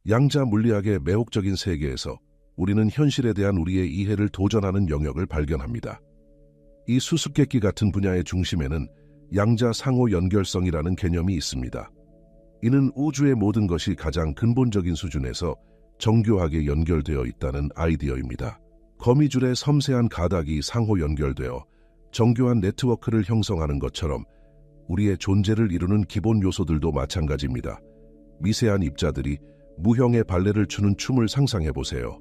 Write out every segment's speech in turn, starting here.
양자 물리학의 매혹적인 세계에서 우리는 현실에 대한 우리의 이해를 도전하는 영역을 발견합니다. 이 수수께끼 같은 분야의 중심에는 양자 상호 연결성이라는 개념이 있습니다. 이는 우주의 모든 것이 가장 근본적인 수준에서 정교하게 연결되어 있다는 아이디어입니다. 거미줄의 섬세한 가닥이 상호 연결되어 정교한 네트워크를 형성하는 것처럼 우리의 존재를 이루는 기본 요소들도 마찬가지입니다. 미세한 입자들이 무형의 발레를 추는 춤을 상상해보세요.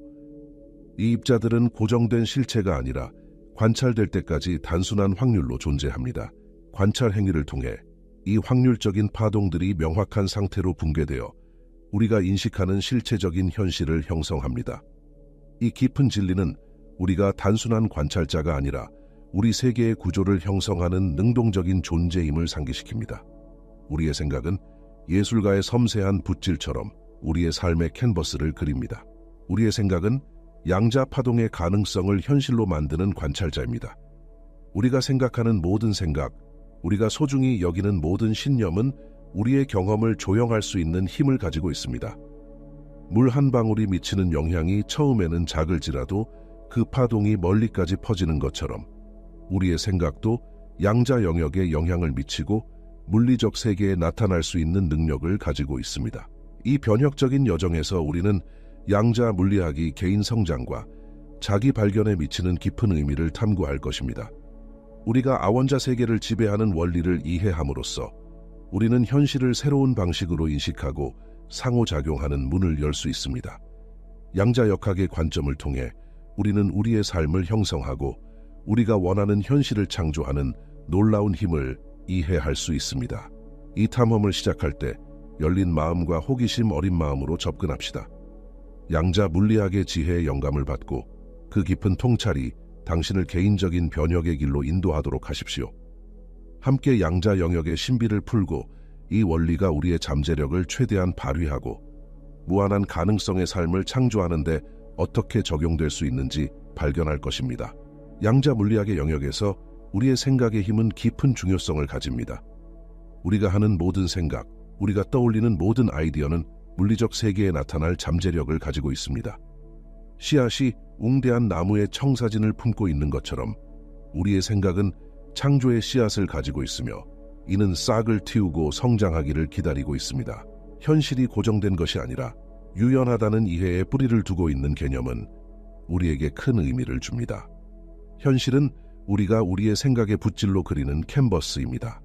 이 입자들은 고정된 실체가 아니라 관찰될 때까지 단순한 확률로 존재합니다. 관찰 행위를 통해 이 확률적인 파동들이 명확한 상태로 붕괴되어 우리가 인식하는 실체적인 현실을 형성합니다. 이 깊은 진리는 우리가 단순한 관찰자가 아니라 우리 세계의 구조를 형성하는 능동적인 존재임을 상기시킵니다. 우리의 생각은 예술가의 섬세한 붓질처럼 우리의 삶의 캔버스를 그립니다. 우리의 생각은 양자 파동의 가능성을 현실로 만드는 관찰자입니다. 우리가 생각하는 모든 생각, 우리가 소중히 여기는 모든 신념은 우리의 경험을 조형할 수 있는 힘을 가지고 있습니다. 물 한 방울이 미치는 영향이 처음에는 작을지라도 그 파동이 멀리까지 퍼지는 것처럼 우리의 생각도 양자 영역에 영향을 미치고 물리적 세계에 나타날 수 있는 능력을 가지고 있습니다. 이 변혁적인 여정에서 우리는 양자 물리학이 개인 성장과 자기 발견에 미치는 깊은 의미를 탐구할 것입니다. 우리가 아원자 세계를 지배하는 원리를 이해함으로써 우리는 현실을 새로운 방식으로 인식하고 상호작용하는 문을 열 수 있습니다. 양자역학의 관점을 통해 우리는 우리의 삶을 형성하고 우리가 원하는 현실을 창조하는 놀라운 힘을 이해할 수 있습니다. 이 탐험을 시작할 때 열린 마음과 호기심 어린 마음으로 접근합시다. 양자 물리학의 지혜의 영감을 받고 그 깊은 통찰이 당신을 개인적인 변혁의 길로 인도하도록 하십시오. 함께 양자 영역의 신비를 풀고 이 원리가 우리의 잠재력을 최대한 발휘하고 무한한 가능성의 삶을 창조하는 데 어떻게 적용될 수 있는지 발견할 것입니다. 양자 물리학의 영역에서 우리의 생각의 힘은 깊은 중요성을 가집니다. 우리가 하는 모든 생각, 우리가 떠올리는 모든 아이디어는 물리적 세계에 나타날 잠재력을 가지고 있습니다. 씨앗이 웅대한 나무의 청사진을 품고 있는 것처럼 우리의 생각은 창조의 씨앗을 가지고 있으며 이는 싹을 틔우고 성장하기를 기다리고 있습니다. 현실이 고정된 것이 아니라 유연하다는 이해에 뿌리를 두고 있는 개념은 우리에게 큰 의미를 줍니다. 현실은 우리가 우리의 생각의 붓질로 그리는 캔버스입니다.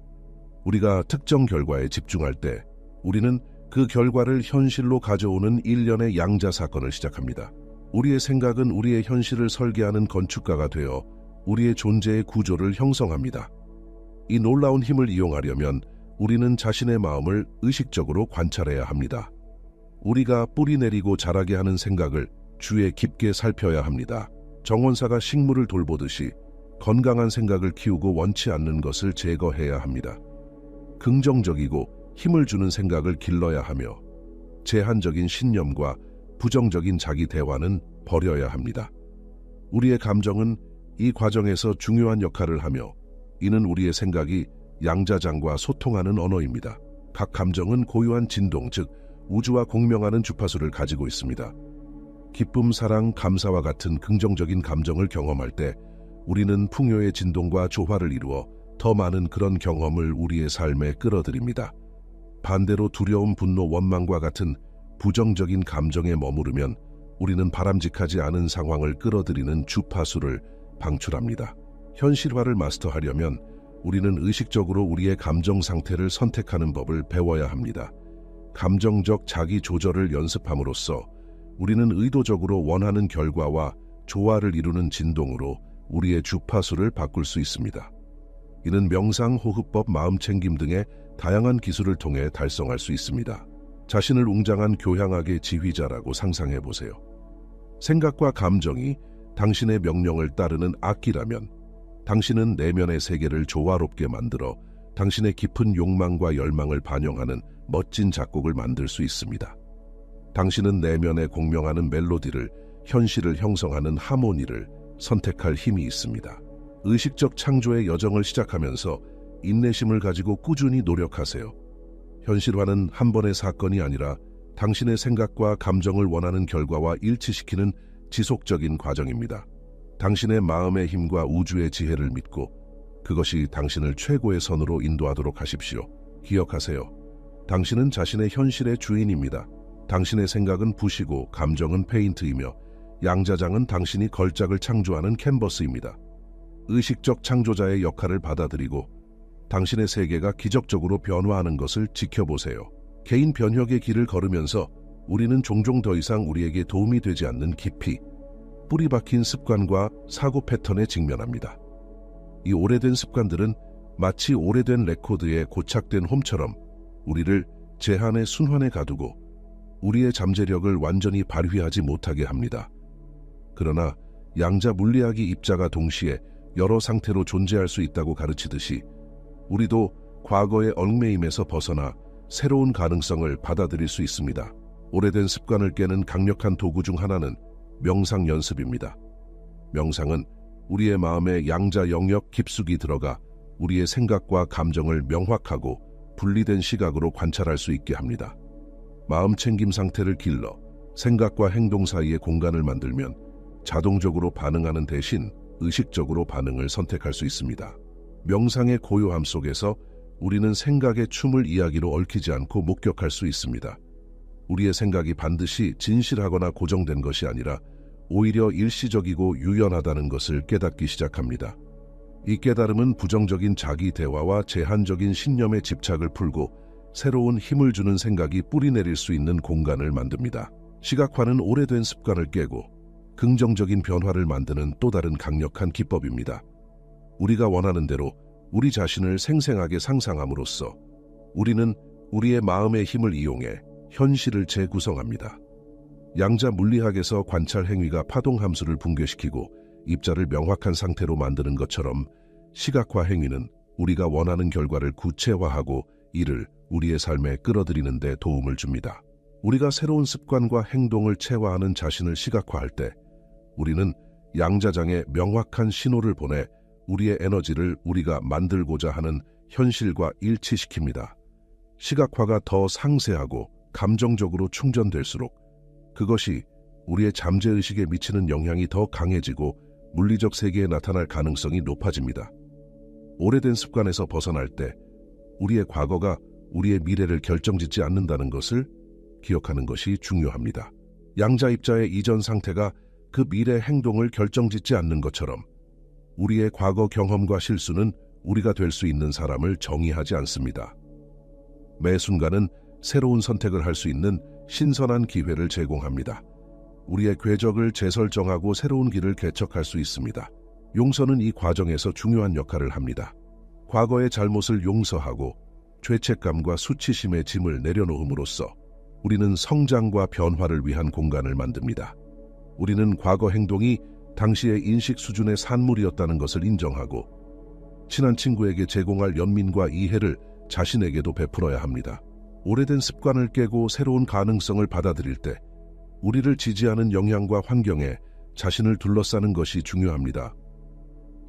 우리가 특정 결과에 집중할 때 우리는 그 결과를 현실로 가져오는 일련의 양자 사건을 시작합니다. 우리의 생각은 우리의 현실을 설계하는 건축가가 되어 우리의 존재의 구조를 형성합니다. 이 놀라운 힘을 이용하려면 우리는 자신의 마음을 의식적으로 관찰해야 합니다. 우리가 뿌리 내리고 자라게 하는 생각을 주에 깊게 살펴야 합니다. 정원사가 식물을 돌보듯이 건강한 생각을 키우고 원치 않는 것을 제거해야 합니다. 긍정적이고 힘을 주는 생각을 길러야 하며 제한적인 신념과 부정적인 자기 대화는 버려야 합니다. 우리의 감정은 이 과정에서 중요한 역할을 하며 이는 우리의 생각이 양자장과 소통하는 언어입니다. 각 감정은 고유한 진동, 즉 우주와 공명하는 주파수를 가지고 있습니다. 기쁨, 사랑, 감사와 같은 긍정적인 감정을 경험할 때 우리는 풍요의 진동과 조화를 이루어 더 많은 그런 경험을 우리의 삶에 끌어들입니다. 반대로 두려움, 분노, 원망과 같은 부정적인 감정에 머무르면 우리는 바람직하지 않은 상황을 끌어들이는 주파수를 방출합니다. 현실화를 마스터하려면 우리는 의식적으로 우리의 감정 상태를 선택하는 법을 배워야 합니다. 감정적 자기 조절을 연습함으로써 우리는 의도적으로 원하는 결과와 조화를 이루는 진동으로 우리의 주파수를 바꿀 수 있습니다. 이는 명상, 호흡법, 마음챙김 등의 다양한 기술을 통해 달성할 수 있습니다. 자신을 웅장한 교향악의 지휘자라고 상상해 보세요. 생각과 감정이 당신의 명령을 따르는 악기라면 당신은 내면의 세계를 조화롭게 만들어 당신의 깊은 욕망과 열망을 반영하는 멋진 작곡을 만들 수 있습니다. 당신은 내면에 공명하는 멜로디를, 현실을 형성하는 하모니를 선택할 힘이 있습니다. 의식적 창조의 여정을 시작하면서 인내심을 가지고 꾸준히 노력하세요. 현실화는 한 번의 사건이 아니라 당신의 생각과 감정을 원하는 결과와 일치시키는 지속적인 과정입니다. 당신의 마음의 힘과 우주의 지혜를 믿고 그것이 당신을 최고의 선으로 인도하도록 하십시오. 기억하세요. 당신은 자신의 현실의 주인입니다. 당신의 생각은 붓이고 감정은 페인트이며 양자장은 당신이 걸작을 창조하는 캔버스입니다. 의식적 창조자의 역할을 받아들이고 당신의 세계가 기적적으로 변화하는 것을 지켜보세요. 개인 변혁의 길을 걸으면서 우리는 종종 더 이상 우리에게 도움이 되지 않는 깊이 뿌리 박힌 습관과 사고 패턴에 직면합니다. 이 오래된 습관들은 마치 오래된 레코드의 고착된 홈처럼 우리를 제한의 순환에 가두고 우리의 잠재력을 완전히 발휘하지 못하게 합니다. 그러나 양자 물리학이 입자가 동시에 여러 상태로 존재할 수 있다고 가르치듯이 우리도 과거의 얽매임에서 벗어나 새로운 가능성을 받아들일 수 있습니다. 오래된 습관을 깨는 강력한 도구 중 하나는 명상 연습입니다. 명상은 우리의 마음의 양자 영역 깊숙이 들어가 우리의 생각과 감정을 명확하고 분리된 시각으로 관찰할 수 있게 합니다. 마음 챙김 상태를 길러 생각과 행동 사이에 공간을 만들면 자동적으로 반응하는 대신 의식적으로 반응을 선택할 수 있습니다. 명상의 고요함 속에서 우리는 생각의 춤을 이야기로 얽히지 않고 목격할 수 있습니다. 우리의 생각이 반드시 진실하거나 고정된 것이 아니라 오히려 일시적이고 유연하다는 것을 깨닫기 시작합니다. 이 깨달음은 부정적인 자기 대화와 제한적인 신념의 집착을 풀고 새로운 힘을 주는 생각이 뿌리내릴 수 있는 공간을 만듭니다. 시각화는 오래된 습관을 깨고 긍정적인 변화를 만드는 또 다른 강력한 기법입니다. 우리가 원하는 대로 우리 자신을 생생하게 상상함으로써 우리는 우리의 마음의 힘을 이용해 현실을 재구성합니다. 양자 물리학에서 관찰 행위가 파동 함수를 붕괴시키고 입자를 명확한 상태로 만드는 것처럼 시각화 행위는 우리가 원하는 결과를 구체화하고 이를 우리의 삶에 끌어들이는 데 도움을 줍니다. 우리가 새로운 습관과 행동을 체화하는 자신을 시각화할 때 우리는 양자장에 명확한 신호를 보내 우리의 에너지를 우리가 만들고자 하는 현실과 일치시킵니다. 시각화가 더 상세하고 감정적으로 충전될수록 그것이 우리의 잠재의식에 미치는 영향이 더 강해지고 물리적 세계에 나타날 가능성이 높아집니다. 오래된 습관에서 벗어날 때 우리의 과거가 우리의 미래를 결정짓지 않는다는 것을 기억하는 것이 중요합니다. 양자 입자의 이전 상태가 그 미래 행동을 결정짓지 않는 것처럼 우리의 과거 경험과 실수는 우리가 될 수 있는 사람을 정의하지 않습니다. 매 순간은 새로운 선택을 할 수 있는 신선한 기회를 제공합니다. 우리의 궤적을 재설정하고 새로운 길을 개척할 수 있습니다. 용서는 이 과정에서 중요한 역할을 합니다. 과거의 잘못을 용서하고 죄책감과 수치심의 짐을 내려놓음으로써 우리는 성장과 변화를 위한 공간을 만듭니다. 우리는 과거 행동이 당시의 인식 수준의 산물이었다는 것을 인정하고 친한 친구에게 제공할 연민과 이해를 자신에게도 베풀어야 합니다. 오래된 습관을 깨고 새로운 가능성을 받아들일 때 우리를 지지하는 영향과 환경에 자신을 둘러싸는 것이 중요합니다.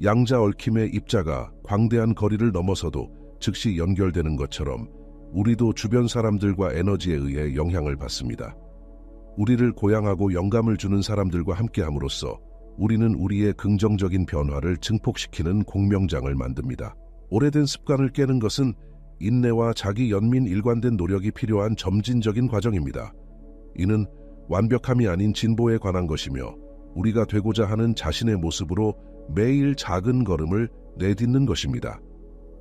양자 얽힘의 입자가 광대한 거리를 넘어서도 즉시 연결되는 것처럼 우리도 주변 사람들과 에너지에 의해 영향을 받습니다. 우리를 고양하고 영감을 주는 사람들과 함께함으로써 우리는 우리의 긍정적인 변화를 증폭시키는 공명장을 만듭니다. 오래된 습관을 깨는 것은 인내와 자기 연민 일관된 노력이 필요한 점진적인 과정입니다. 이는 완벽함이 아닌 진보에 관한 것이며 우리가 되고자 하는 자신의 모습으로 매일 작은 걸음을 내딛는 것입니다.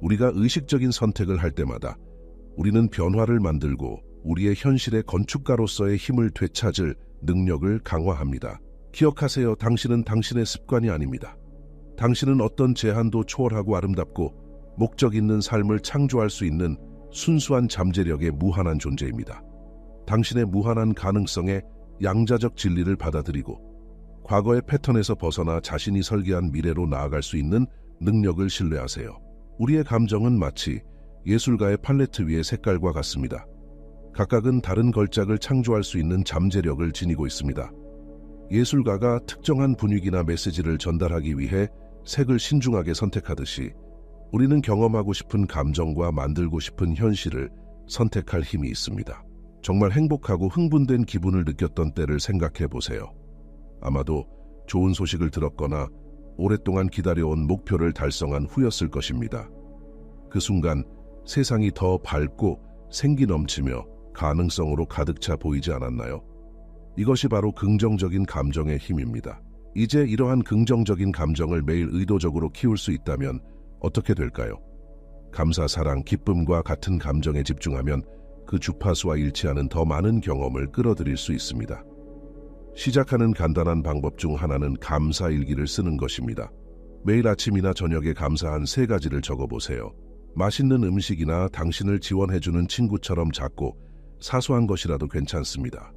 우리가 의식적인 선택을 할 때마다 우리는 변화를 만들고 우리의 현실의 건축가로서의 힘을 되찾을 능력을 강화합니다. 기억하세요. 당신은 당신의 습관이 아닙니다. 당신은 어떤 제한도 초월하고 아름답고 목적 있는 삶을 창조할 수 있는 순수한 잠재력의 무한한 존재입니다. 당신의 무한한 가능성에 양자적 진리를 받아들이고 과거의 패턴에서 벗어나 자신이 설계한 미래로 나아갈 수 있는 능력을 신뢰하세요. 우리의 감정은 마치 예술가의 팔레트 위의 색깔과 같습니다. 각각은 다른 걸작을 창조할 수 있는 잠재력을 지니고 있습니다. 예술가가 특정한 분위기나 메시지를 전달하기 위해 색을 신중하게 선택하듯이 우리는 경험하고 싶은 감정과 만들고 싶은 현실을 선택할 힘이 있습니다. 정말 행복하고 흥분된 기분을 느꼈던 때를 생각해 보세요. 아마도 좋은 소식을 들었거나 오랫동안 기다려온 목표를 달성한 후였을 것입니다. 그 순간 세상이 더 밝고 생기 넘치며 가능성으로 가득 차 보이지 않았나요? 이것이 바로 긍정적인 감정의 힘입니다. 이제 이러한 긍정적인 감정을 매일 의도적으로 키울 수 있다면 어떻게 될까요? 감사, 사랑, 기쁨과 같은 감정에 집중하면 그 주파수와 일치하는 더 많은 경험을 끌어들일 수 있습니다. 시작하는 간단한 방법 중 하나는 감사 일기를 쓰는 것입니다. 매일 아침이나 저녁에 감사한 3가지를 적어보세요. 맛있는 음식이나 당신을 지원해주는 친구처럼 작고 사소한 것이라도 괜찮습니다.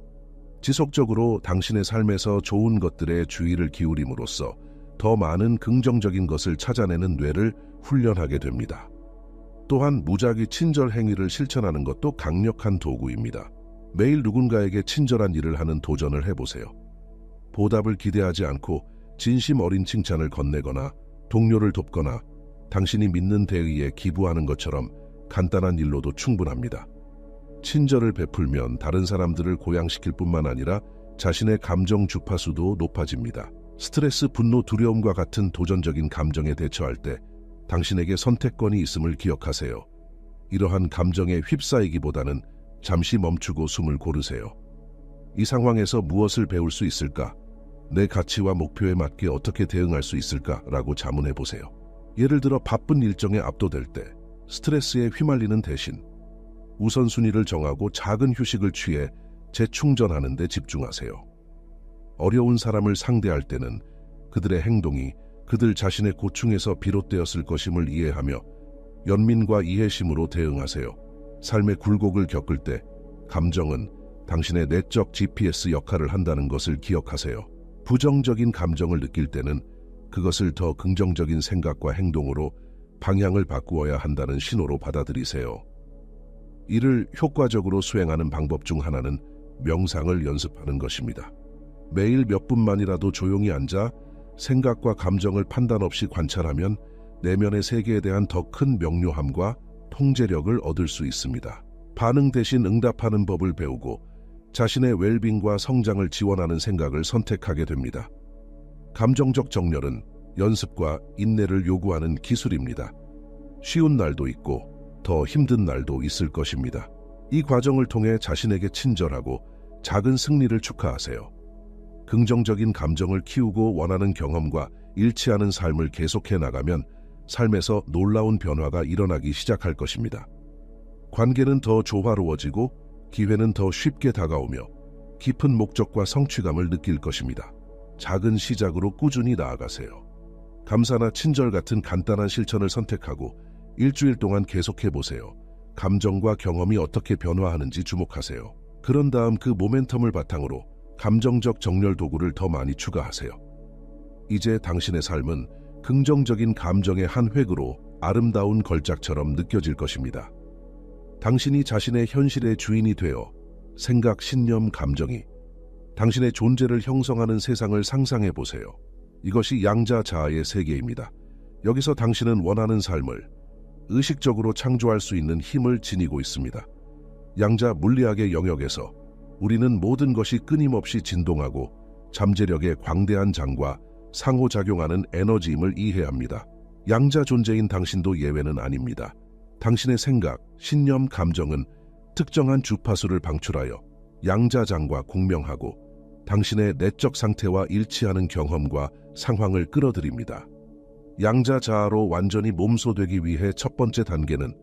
지속적으로 당신의 삶에서 좋은 것들에 주의를 기울임으로써 더 많은 긍정적인 것을 찾아내는 뇌를 훈련하게 됩니다. 또한 무작위 친절 행위를 실천하는 것도 강력한 도구입니다. 매일 누군가에게 친절한 일을 하는 도전을 해보세요. 보답을 기대하지 않고 진심 어린 칭찬을 건네거나 동료를 돕거나 당신이 믿는 대의에 기부하는 것처럼 간단한 일로도 충분합니다. 친절을 베풀면 다른 사람들을 고양시킬 뿐만 아니라 자신의 감정 주파수도 높아집니다. 스트레스, 분노, 두려움과 같은 도전적인 감정에 대처할 때 당신에게 선택권이 있음을 기억하세요. 이러한 감정에 휩싸이기보다는 잠시 멈추고 숨을 고르세요. 이 상황에서 무엇을 배울 수 있을까? 내 가치와 목표에 맞게 어떻게 대응할 수 있을까라고 자문해 보세요. 예를 들어 바쁜 일정에 압도될 때 스트레스에 휘말리는 대신 우선순위를 정하고 작은 휴식을 취해 재충전하는 데 집중하세요. 어려운 사람을 상대할 때는 그들의 행동이 그들 자신의 고충에서 비롯되었을 것임을 이해하며 연민과 이해심으로 대응하세요. 삶의 굴곡을 겪을 때 감정은 당신의 내적 GPS 역할을 한다는 것을 기억하세요. 부정적인 감정을 느낄 때는 그것을 더 긍정적인 생각과 행동으로 방향을 바꾸어야 한다는 신호로 받아들이세요. 이를 효과적으로 수행하는 방법 중 하나는 명상을 연습하는 것입니다. 매일 몇 분만이라도 조용히 앉아 생각과 감정을 판단 없이 관찰하면 내면의 세계에 대한 더 큰 명료함과 통제력을 얻을 수 있습니다. 반응 대신 응답하는 법을 배우고 자신의 웰빙과 성장을 지원하는 생각을 선택하게 됩니다. 감정적 정렬은 연습과 인내를 요구하는 기술입니다. 쉬운 날도 있고 더 힘든 날도 있을 것입니다. 이 과정을 통해 자신에게 친절하고 작은 승리를 축하하세요. 긍정적인 감정을 키우고 원하는 경험과 일치하는 삶을 계속해 나가면 삶에서 놀라운 변화가 일어나기 시작할 것입니다. 관계는 더 조화로워지고 기회는 더 쉽게 다가오며 깊은 목적과 성취감을 느낄 것입니다. 작은 시작으로 꾸준히 나아가세요. 감사나 친절 같은 간단한 실천을 선택하고 일주일 동안 계속해 보세요. 감정과 경험이 어떻게 변화하는지 주목하세요. 그런 다음 그 모멘텀을 바탕으로 감정적 정렬 도구를 더 많이 추가하세요. 이제 당신의 삶은 긍정적인 감정의 한 획으로 아름다운 걸작처럼 느껴질 것입니다. 당신이 자신의 현실의 주인이 되어 생각, 신념, 감정이 당신의 존재를 형성하는 세상을 상상해 보세요. 이것이 양자자아의 세계입니다. 여기서 당신은 원하는 삶을 의식적으로 창조할 수 있는 힘을 지니고 있습니다. 양자 물리학의 영역에서 우리는 모든 것이 끊임없이 진동하고 잠재력의 광대한 장과 상호작용하는 에너지임을 이해합니다. 양자 존재인 당신도 예외는 아닙니다. 당신의 생각, 신념, 감정은 특정한 주파수를 방출하여 양자장과 공명하고 당신의 내적 상태와 일치하는 경험과 상황을 끌어들입니다. 양자자아로 완전히 몸소되기 위해 첫 번째 단계는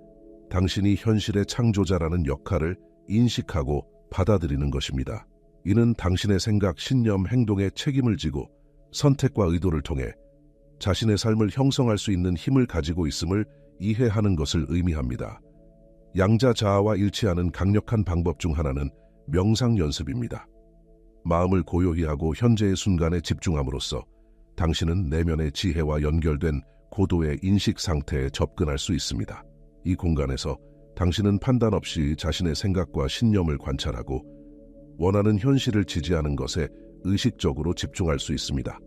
당신이 현실의 창조자라는 역할을 인식하고 받아들이는 것입니다. 이는 당신의 생각, 신념, 행동에 책임을 지고 선택과 의도를 통해 자신의 삶을 형성할 수 있는 힘을 가지고 있음을 이해하는 것을 의미합니다. 양자자아와 일치하는 강력한 방법 중 하나는 명상 연습입니다. 마음을 고요히 하고 현재의 순간에 집중함으로써 당신은 내면의 지혜와 연결된 고도의 인식 상태에 접근할 수 있습니다. 이 공간에서 당신은 판단 없이 자신의 생각과 신념을 관찰하고 원하는 현실을 지지하는 것에 의식적으로 집중할 수 있습니다.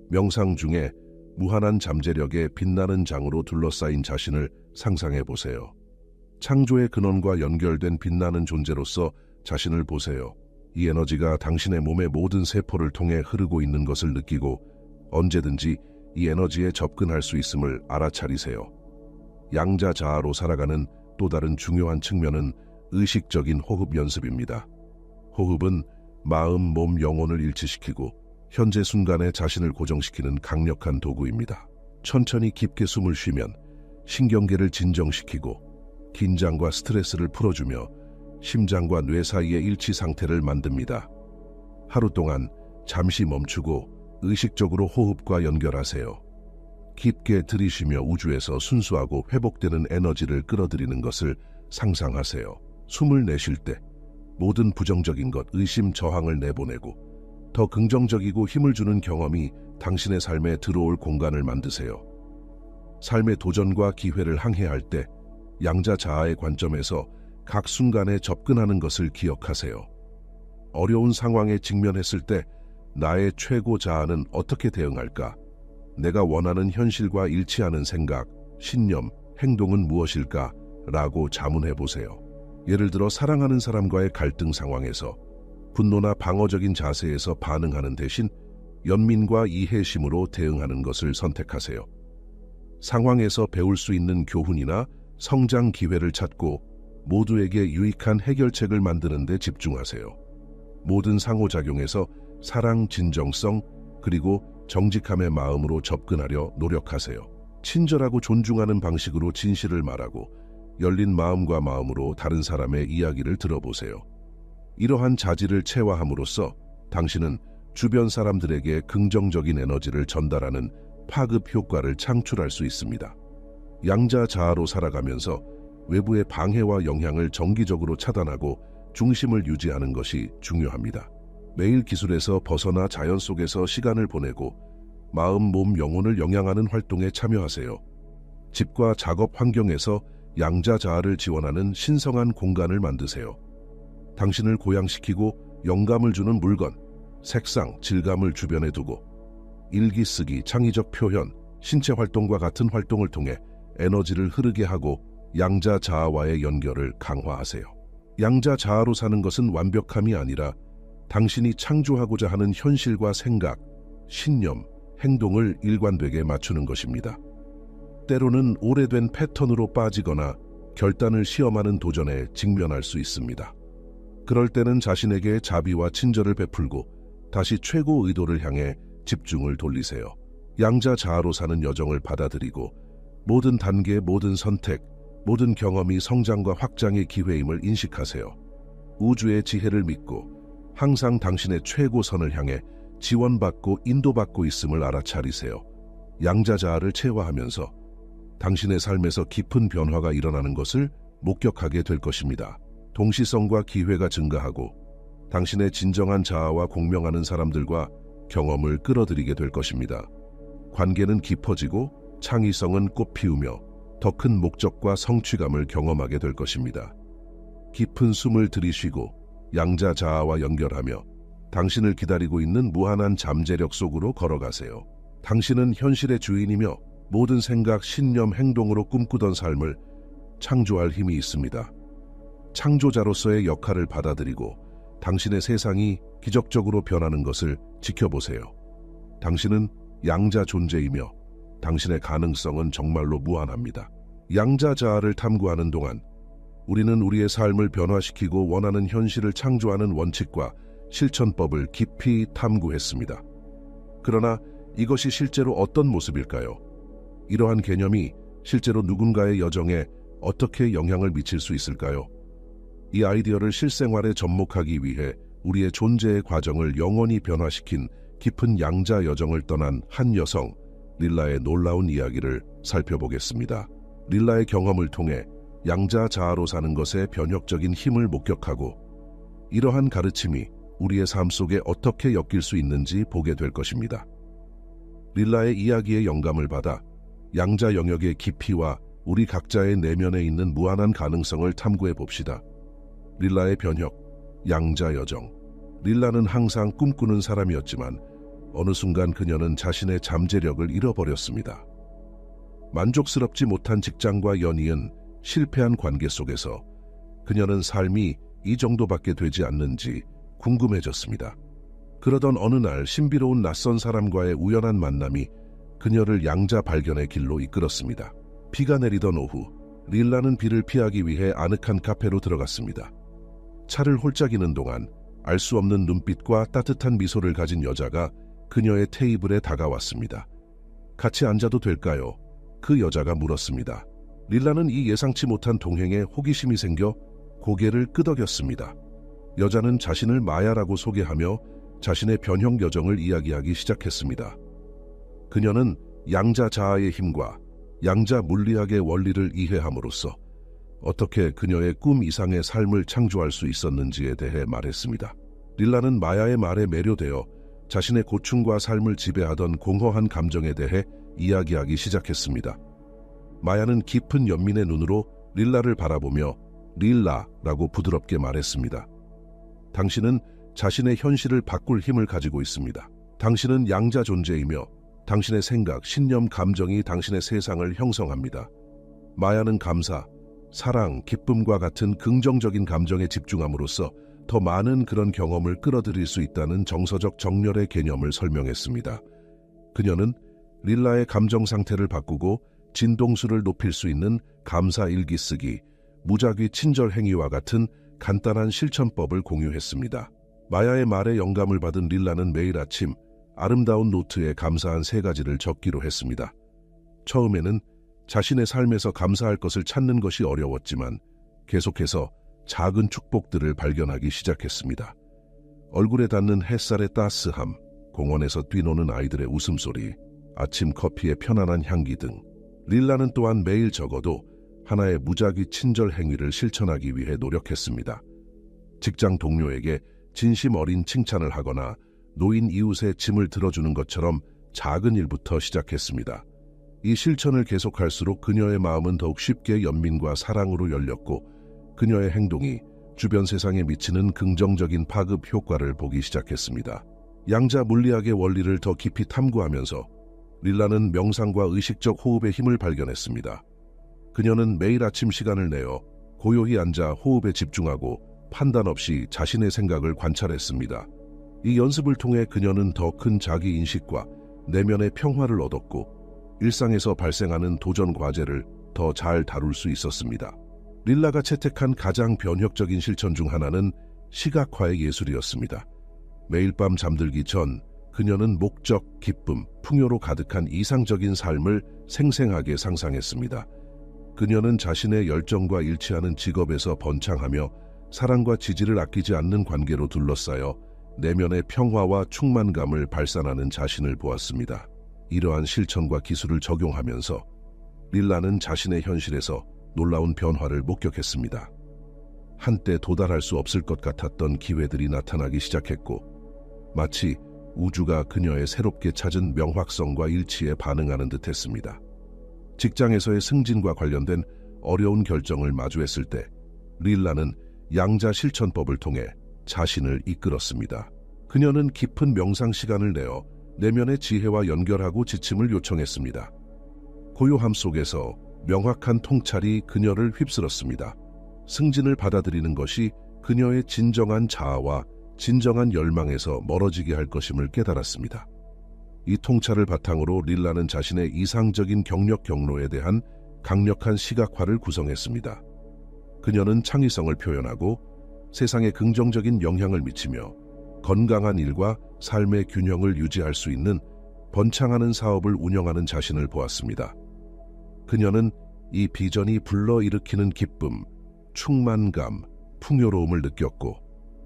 명상 중에 무한한 잠재력의 빛나는 장으로 둘러싸인 자신을 상상해 보세요. 창조의 근원과 연결된 빛나는 존재로서 자신을 보세요. 이 에너지가 당신의 몸의 모든 세포를 통해 흐르고 있는 것을 느끼고 언제든지 이 에너지에 접근할 수 있음을 알아차리세요. 양자자아로 살아가는 또 다른 중요한 측면은 의식적인 호흡 연습입니다. 호흡은 마음, 몸, 영혼을 일치시키고 현재 순간에 자신을 고정시키는 강력한 도구입니다. 천천히 깊게 숨을 쉬면 신경계를 진정시키고 긴장과 스트레스를 풀어주며 심장과 뇌 사이의 일치 상태를 만듭니다. 하루 동안 잠시 멈추고 의식적으로 호흡과 연결하세요. 깊게 들이쉬며 우주에서 순수하고 회복되는 에너지를 끌어들이는 것을 상상하세요. 숨을 내쉴 때 모든 부정적인 것, 의심, 저항을 내보내고 더 긍정적이고 힘을 주는 경험이 당신의 삶에 들어올 공간을 만드세요. 삶의 도전과 기회를 항해할 때 양자자아의 관점에서 각 순간에 접근하는 것을 기억하세요. 어려운 상황에 직면했을 때 나의 최고 자아는 어떻게 대응할까? 내가 원하는 현실과 일치하는 생각, 신념, 행동은 무엇일까? 라고 자문해 보세요. 예를 들어 사랑하는 사람과의 갈등 상황에서 분노나 방어적인 자세에서 반응하는 대신 연민과 이해심으로 대응하는 것을 선택하세요. 상황에서 배울 수 있는 교훈이나 성장 기회를 찾고 모두에게 유익한 해결책을 만드는 데 집중하세요. 모든 상호작용에서 사랑, 진정성, 그리고 정직함의 마음으로 접근하려 노력하세요. 친절하고 존중하는 방식으로 진실을 말하고 열린 마음과 마음으로 다른 사람의 이야기를 들어보세요. 이러한 자질을 체화함으로써 당신은 주변 사람들에게 긍정적인 에너지를 전달하는 파급 효과를 창출할 수 있습니다. 양자자아로 살아가면서 외부의 방해와 영향을 정기적으로 차단하고 중심을 유지하는 것이 중요합니다. 매일 기술에서 벗어나 자연 속에서 시간을 보내고 마음, 몸, 영혼을 영양하는 활동에 참여하세요. 집과 작업 환경에서 양자자아를 지원하는 신성한 공간을 만드세요. 당신을 고양시키고 영감을 주는 물건, 색상, 질감을 주변에 두고 일기 쓰기, 창의적 표현, 신체 활동과 같은 활동을 통해 에너지를 흐르게 하고 양자자아와의 연결을 강화하세요. 양자자아로 사는 것은 완벽함이 아니라 당신이 창조하고자 하는 현실과 생각, 신념, 행동을 일관되게 맞추는 것입니다. 때로는 오래된 패턴으로 빠지거나 결단을 시험하는 도전에 직면할 수 있습니다. 그럴 때는 자신에게 자비와 친절을 베풀고 다시 최고 의도를 향해 집중을 돌리세요. 양자자아로 사는 여정을 받아들이고 모든 단계, 모든 선택, 모든 경험이 성장과 확장의 기회임을 인식하세요. 우주의 지혜를 믿고 항상 당신의 최고선을 향해 지원받고 인도받고 있음을 알아차리세요. 양자자아를 체화하면서 당신의 삶에서 깊은 변화가 일어나는 것을 목격하게 될 것입니다. 동시성과 기회가 증가하고 당신의 진정한 자아와 공명하는 사람들과 경험을 끌어들이게 될 것입니다. 관계는 깊어지고 창의성은 꽃피우며 더 큰 목적과 성취감을 경험하게 될 것입니다. 깊은 숨을 들이쉬고 양자자아와 연결하며 당신을 기다리고 있는 무한한 잠재력 속으로 걸어가세요. 당신은 현실의 주인이며 모든 생각, 신념, 행동으로 꿈꾸던 삶을 창조할 힘이 있습니다. 창조자로서의 역할을 받아들이고 당신의 세상이 기적적으로 변하는 것을 지켜보세요. 당신은 양자 존재이며 당신의 가능성은 정말로 무한합니다. 양자자아를 탐구하는 동안 우리는 우리의 삶을 변화시키고 원하는 현실을 창조하는 원칙과 실천법을 깊이 탐구했습니다. 그러나 이것이 실제로 어떤 모습일까요? 이러한 개념이 실제로 누군가의 여정에 어떻게 영향을 미칠 수 있을까요? 이 아이디어를 실생활에 접목하기 위해 우리의 존재의 과정을 영원히 변화시킨 깊은 양자 여정을 떠난 한 여성, 릴라의 놀라운 이야기를 살펴보겠습니다. 릴라의 경험을 통해 양자자아로 사는 것의 변혁적인 힘을 목격하고 이러한 가르침이 우리의 삶 속에 어떻게 엮일 수 있는지 보게 될 것입니다. 릴라의 이야기에 영감을 받아 양자 영역의 깊이와 우리 각자의 내면에 있는 무한한 가능성을 탐구해 봅시다. 릴라의 변혁, 양자 여정. 릴라는 항상 꿈꾸는 사람이었지만 어느 순간 그녀는 자신의 잠재력을 잃어버렸습니다. 만족스럽지 못한 직장과 연이은 실패한 관계 속에서 그녀는 삶이 이 정도밖에 되지 않는지 궁금해졌습니다. 그러던 어느 날 신비로운 낯선 사람과의 우연한 만남이 그녀를 양자 발견의 길로 이끌었습니다. 비가 내리던 오후, 릴라는 비를 피하기 위해 아늑한 카페로 들어갔습니다. 차를 홀짝이는 동안 알 수 없는 눈빛과 따뜻한 미소를 가진 여자가 그녀의 테이블에 다가왔습니다. 같이 앉아도 될까요? 그 여자가 물었습니다. 릴라는 이 예상치 못한 동행에 호기심이 생겨 고개를 끄덕였습니다. 여자는 자신을 마야라고 소개하며 자신의 변형 여정을 이야기하기 시작했습니다. 그녀는 양자 자아의 힘과 양자 물리학의 원리를 이해함으로써 어떻게 그녀의 꿈 이상의 삶을 창조할 수 있었는지에 대해 말했습니다. 릴라는 마야의 말에 매료되어 자신의 고충과 삶을 지배하던 공허한 감정에 대해 이야기하기 시작했습니다. 마야는 깊은 연민의 눈으로 릴라를 바라보며 릴라라고 부드럽게 말했습니다. 당신은 자신의 현실을 바꿀 힘을 가지고 있습니다. 당신은 양자 존재이며 당신의 생각, 신념, 감정이 당신의 세상을 형성합니다. 마야는 감사, 사랑, 기쁨과 같은 긍정적인 감정에 집중함으로써 더 많은 그런 경험을 끌어들일 수 있다는 정서적 정렬의 개념을 설명했습니다. 그녀는 릴라의 감정 상태를 바꾸고 진동수를 높일 수 있는 감사 일기 쓰기, 무작위 친절 행위와 같은 간단한 실천법을 공유했습니다. 마야의 말에 영감을 받은 릴라는 매일 아침 아름다운 노트에 감사한 3가지를 적기로 했습니다. 처음에는 자신의 삶에서 감사할 것을 찾는 것이 어려웠지만 계속해서 작은 축복들을 발견하기 시작했습니다. 얼굴에 닿는 햇살의 따스함, 공원에서 뛰노는 아이들의 웃음소리, 아침 커피의 편안한 향기 등 릴라는 또한 매일 적어도 하나의 무작위 친절 행위를 실천하기 위해 노력했습니다. 직장 동료에게 진심 어린 칭찬을 하거나 노인 이웃의 짐을 들어주는 것처럼 작은 일부터 시작했습니다. 이 실천을 계속할수록 그녀의 마음은 더욱 쉽게 연민과 사랑으로 열렸고 그녀의 행동이 주변 세상에 미치는 긍정적인 파급 효과를 보기 시작했습니다. 양자 물리학의 원리를 더 깊이 탐구하면서 릴라는 명상과 의식적 호흡의 힘을 발견했습니다. 그녀는 매일 아침 시간을 내어 고요히 앉아 호흡에 집중하고 판단 없이 자신의 생각을 관찰했습니다. 이 연습을 통해 그녀는 더 큰 자기인식과 내면의 평화를 얻었고 일상에서 발생하는 도전 과제를 더 잘 다룰 수 있었습니다. 릴라가 채택한 가장 변혁적인 실천 중 하나는 시각화의 예술이었습니다. 매일 밤 잠들기 전 그녀는 목적, 기쁨, 풍요로 가득한 이상적인 삶을 생생하게 상상했습니다. 그녀는 자신의 열정과 일치하는 직업에서 번창하며 사랑과 지지를 아끼지 않는 관계로 둘러싸여 내면의 평화와 충만감을 발산하는 자신을 보았습니다. 이러한 실천과 기술을 적용하면서 릴라는 자신의 현실에서 놀라운 변화를 목격했습니다. 한때 도달할 수 없을 것 같았던 기회들이 나타나기 시작했고 마치 우주가 그녀의 새롭게 찾은 명확성과 일치에 반응하는 듯했습니다. 직장에서의 승진과 관련된 어려운 결정을 마주했을 때 릴라는 양자 실천법을 통해 자신을 이끌었습니다. 그녀는 깊은 명상 시간을 내어 내면의 지혜와 연결하고 지침을 요청했습니다. 고요함 속에서 명확한 통찰이 그녀를 휩쓸었습니다. 승진을 받아들이는 것이 그녀의 진정한 자아와 진정한 열망에서 멀어지게 할 것임을 깨달았습니다. 이 통찰을 바탕으로 릴라는 자신의 이상적인 경력 경로에 대한 강력한 시각화를 구성했습니다. 그녀는 창의성을 표현하고 세상에 긍정적인 영향을 미치며 건강한 일과 삶의 균형을 유지할 수 있는 번창하는 사업을 운영하는 자신을 보았습니다. 그녀는 이 비전이 불러일으키는 기쁨, 충만감, 풍요로움을 느꼈고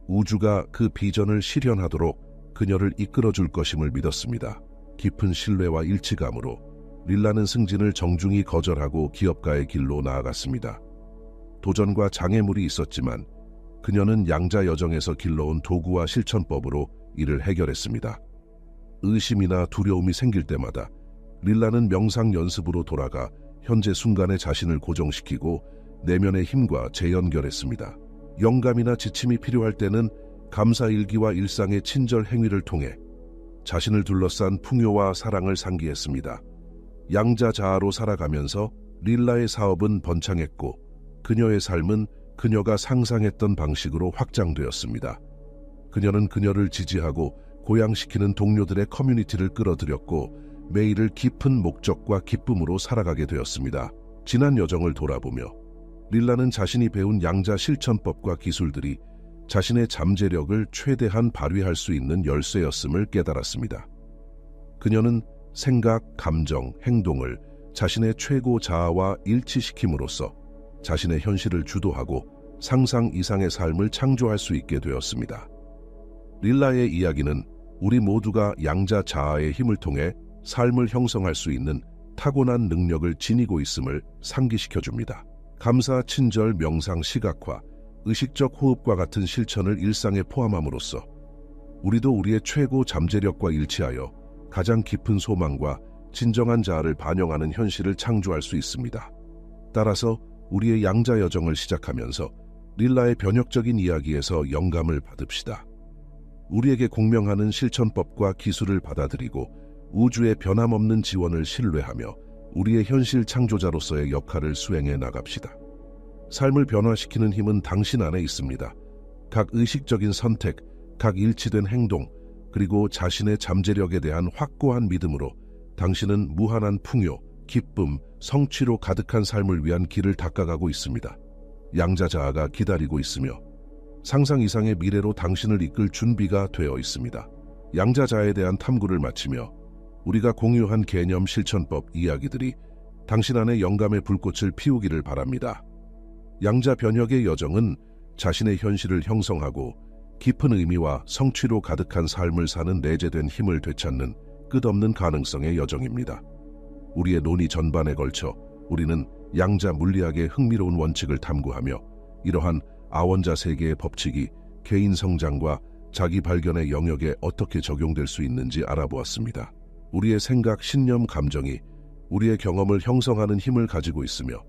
우주가 그 비전을 실현하도록 그녀를 이끌어줄 것임을 믿었습니다. 깊은 신뢰와 일치감으로 릴라는 승진을 정중히 거절하고 기업가의 길로 나아갔습니다. 도전과 장애물이 있었지만 그녀는 양자 여정에서 길러온 도구와 실천법으로 이를 해결했습니다. 의심이나 두려움이 생길 때마다 릴라는 명상 연습으로 돌아가 현재 순간의 자신을 고정시키고 내면의 힘과 재연결했습니다. 영감이나 지침이 필요할 때는 감사일기와 일상의 친절 행위를 통해 자신을 둘러싼 풍요와 사랑을 상기했습니다. 양자 자아로 살아가면서 릴라의 사업은 번창했고 그녀의 삶은 그녀가 상상했던 방식으로 확장되었습니다. 그녀는 그녀를 지지하고 고양시키는 동료들의 커뮤니티를 끌어들였고 매일을 깊은 목적과 기쁨으로 살아가게 되었습니다. 지난 여정을 돌아보며 릴라는 자신이 배운 양자 실천법과 기술들이 자신의 잠재력을 최대한 발휘할 수 있는 열쇠였음을 깨달았습니다. 그녀는 생각, 감정, 행동을 자신의 최고 자아와 일치시킴으로써 자신의 현실을 주도하고 상상 이상의 삶을 창조할 수 있게 되었습니다. 릴라의 이야기는 우리 모두가 양자 자아의 힘을 통해 삶을 형성할 수 있는 타고난 능력을 지니고 있음을 상기시켜줍니다. 감사, 친절, 명상, 시각화, 의식적 호흡과 같은 실천을 일상에 포함함으로써 우리도 우리의 최고 잠재력과 일치하여 가장 깊은 소망과 진정한 자아를 반영하는 현실을 창조할 수 있습니다. 따라서 우리의 양자 여정을 시작하면서 릴라의 변혁적인 이야기에서 영감을 받읍시다. 우리에게 공명하는 실천법과 기술을 받아들이고 우주의 변함없는 지원을 신뢰하며 우리의 현실 창조자로서의 역할을 수행해 나갑시다. 삶을 변화시키는 힘은 당신 안에 있습니다. 각 의식적인 선택, 각 일치된 행동, 그리고 자신의 잠재력에 대한 확고한 믿음으로 당신은 무한한 풍요, 기쁨, 성취로 가득한 삶을 위한 길을 닦아가고 있습니다. 양자 자아가 기다리고 있으며 상상 이상의 미래로 당신을 이끌 준비가 되어 있습니다. 양자 자아에 대한 탐구를 마치며 우리가 공유한 개념 실천법 이야기들이 당신 안에 영감의 불꽃을 피우기를 바랍니다. 양자 변혁의 여정은 자신의 현실을 형성하고 깊은 의미와 성취로 가득한 삶을 사는 내재된 힘을 되찾는 끝없는 가능성의 여정입니다. 우리의 논의 전반에 걸쳐 우리는 양자 물리학의 흥미로운 원칙을 탐구하며 이러한 아원자 세계의 법칙이 개인 성장과 자기 발견의 영역에 어떻게 적용될 수 있는지 알아보았습니다. 우리의 생각, 신념, 감정이 우리의 경험을 형성하는 힘을 가지고 있으며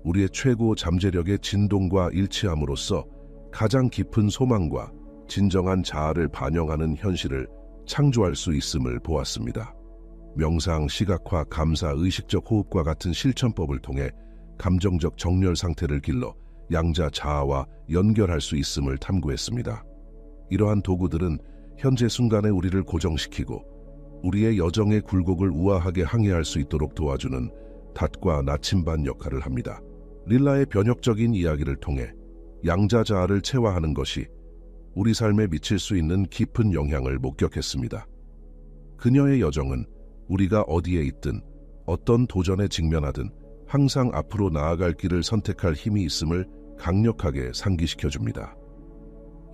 우리의 최고 잠재력의 진동과 일치함으로써 가장 깊은 소망과 진정한 자아를 반영하는 현실을 창조할 수 있음을 보았습니다. 명상, 시각화, 감사, 의식적 호흡과 같은 실천법을 통해 감정적 정렬 상태를 길러 양자 자아와 연결할 수 있음을 탐구했습니다. 이러한 도구들은 현재 순간에 우리를 고정시키고 우리의 여정의 굴곡을 우아하게 항해할 수 있도록 도와주는 닷과 나침반 역할을 합니다. 릴라의 변혁적인 이야기를 통해 양자 자아를 체화하는 것이 우리 삶에 미칠 수 있는 깊은 영향을 목격했습니다. 그녀의 여정은 우리가 어디에 있든 어떤 도전에 직면하든 항상 앞으로 나아갈 길을 선택할 힘이 있음을 강력하게 상기시켜줍니다.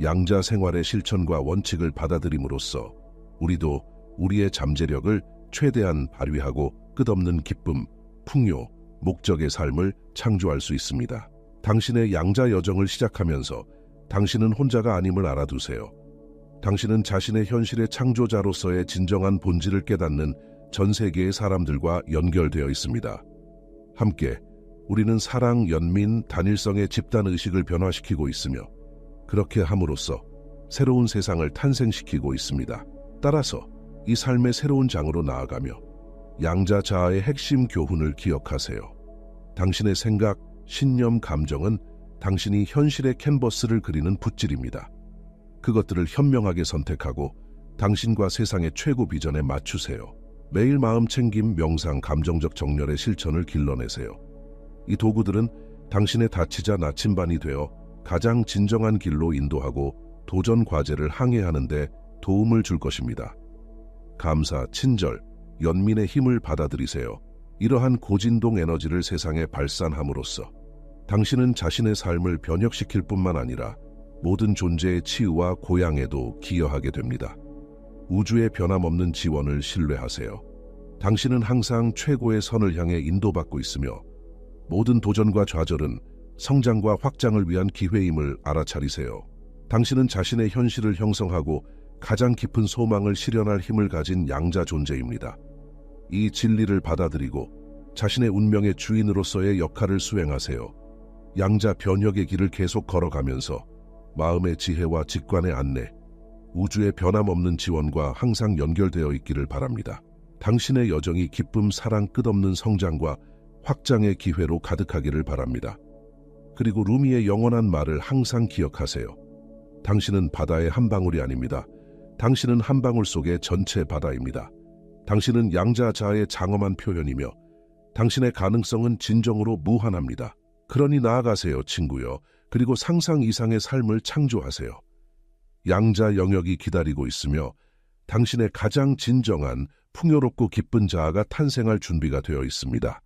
양자 생활의 실천과 원칙을 받아들임으로써 우리도 우리의 잠재력을 최대한 발휘하고 끝없는 기쁨, 풍요, 목적의 삶을 창조할 수 있습니다. 당신의 양자 여정을 시작하면서 당신은 혼자가 아님을 알아두세요. 당신은 자신의 현실의 창조자로서의 진정한 본질을 깨닫는 전 세계의 사람들과 연결되어 있습니다. 함께 우리는 사랑, 연민, 단일성의 집단의식을 변화시키고 있으며 그렇게 함으로써 새로운 세상을 탄생시키고 있습니다. 따라서 이 삶의 새로운 장으로 나아가며 양자 자아의 핵심 교훈을 기억하세요. 당신의 생각, 신념, 감정은 당신이 현실의 캔버스를 그리는 붓질입니다. 그것들을 현명하게 선택하고 당신과 세상의 최고 비전에 맞추세요. 매일 마음 챙김, 명상, 감정적 정렬의 실천을 길러내세요. 이 도구들은 당신의 다치자 나침반이 되어 가장 진정한 길로 인도하고 도전 과제를 항해하는 데 도움을 줄 것입니다. 감사, 친절, 연민의 힘을 받아들이세요. 이러한 고진동 에너지를 세상에 발산함으로써 당신은 자신의 삶을 변혁시킬 뿐만 아니라 모든 존재의 치유와 고양에도 기여하게 됩니다. 우주의 변함없는 지원을 신뢰하세요. 당신은 항상 최고의 선을 향해 인도받고 있으며 모든 도전과 좌절은 성장과 확장을 위한 기회임을 알아차리세요. 당신은 자신의 현실을 형성하고 가장 깊은 소망을 실현할 힘을 가진 양자 존재입니다. 이 진리를 받아들이고 자신의 운명의 주인으로서의 역할을 수행하세요. 양자 변혁의 길을 계속 걸어가면서 마음의 지혜와 직관의 안내, 우주의 변함없는 지원과 항상 연결되어 있기를 바랍니다. 당신의 여정이 기쁨, 사랑, 끝없는 성장과 확장의 기회로 가득하기를 바랍니다. 그리고 루미의 영원한 말을 항상 기억하세요. 당신은 바다의 한 방울이 아닙니다. 당신은 한 방울 속의 전체 바다입니다. 당신은 양자자의 장엄한 표현이며 당신의 가능성은 진정으로 무한합니다. 그러니 나아가세요, 친구여. 그리고 상상 이상의 삶을 창조하세요. 양자 영역이 기다리고 있으며 당신의 가장 진정한 풍요롭고 기쁜 자아가 탄생할 준비가 되어 있습니다.